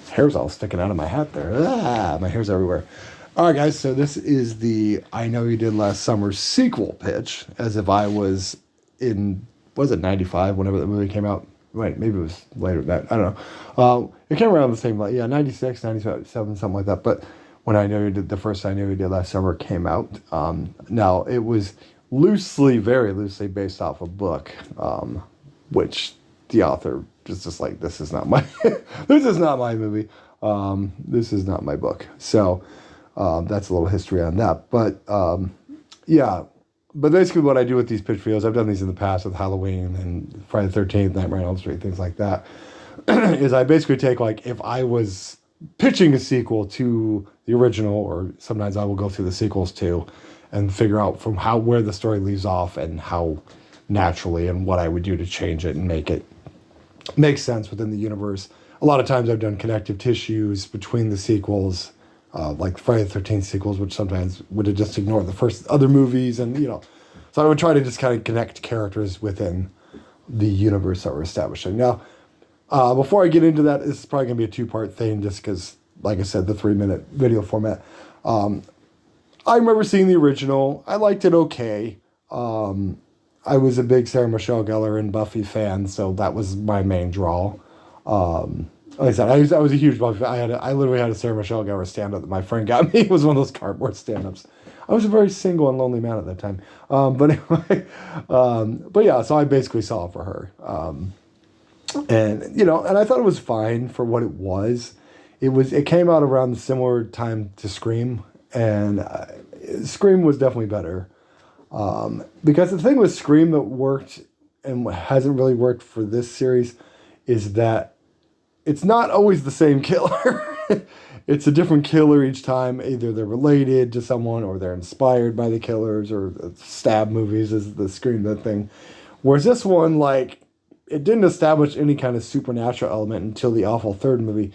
Hair's all sticking out of my hat there. Ah, my hair's everywhere. All right, guys, so this is the I Know You Did Last Summer sequel pitch, as if I was in, was it 95, whenever the movie came out? Wait, maybe it was later than that. I don't know. It came around the same, like, yeah, 96, 97, something like that. But when I Know You Did, the first I Know You Did Last Summer came out. Now, it was loosely, very loosely based off a book, which the author is just like, this is not my, this is not my movie. This is not my book. So, that's a little history on that. But, yeah. But basically what I do with these pitch videos, I've done these in the past with Halloween and Friday the 13th, Nightmare on Elm Street, things like that, is I basically take, like, if I was pitching a sequel to the original, or sometimes I will go through the sequels too, and figure out from where the story leaves off and how naturally and what I would do to change it and make it make sense within the universe. A lot of times I've done connective tissues between the sequels, like Friday the 13th sequels, which sometimes would have just ignored the first other movies. And, so I would try to just kind of connect characters within the universe that we're establishing. Now, before I get into that, this is probably going to be a two-part thing just because, like I said, the 3-minute video format. I remember seeing the original. I liked it okay. I was a big Sarah Michelle Gellar and Buffy fan, so that was my main draw. Like I said, I was a huge Buffy fan. I literally had a Sarah Michelle Gellar stand-up that my friend got me. It was one of those cardboard stand-ups. I was a very single and lonely man at that time. But anyway, but yeah, so I basically saw it for her. And I thought it was fine for what it was. It came out around the similar time to Scream, and Scream was definitely better. Because the thing with Scream that worked and hasn't really worked for this series is that it's not always the same killer. It's a different killer each time. Either they're related to someone or they're inspired by the killers, or stab movies is the Scream that thing. Whereas this one, like, it didn't establish any kind of supernatural element until the awful third movie.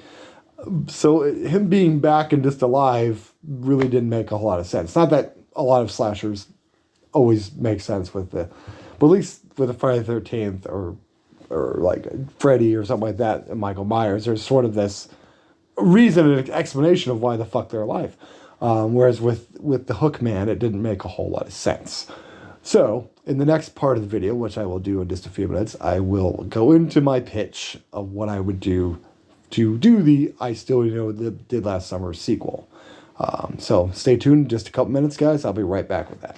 So him being back and just alive really didn't make a whole lot of sense. Not that a lot of slashers always make sense with but at least with a Friday the 13th or like Freddy or something like that, and Michael Myers, there's sort of this reason and explanation of why the fuck they're alive. Whereas with the Hook Man, it didn't make a whole lot of sense. So in the next part of the video, which I will do in just a few minutes, I will go into my pitch of what I would do to do the I Still Know Did Last Summer sequel. So stay tuned just a couple minutes, guys. I'll be right back with that.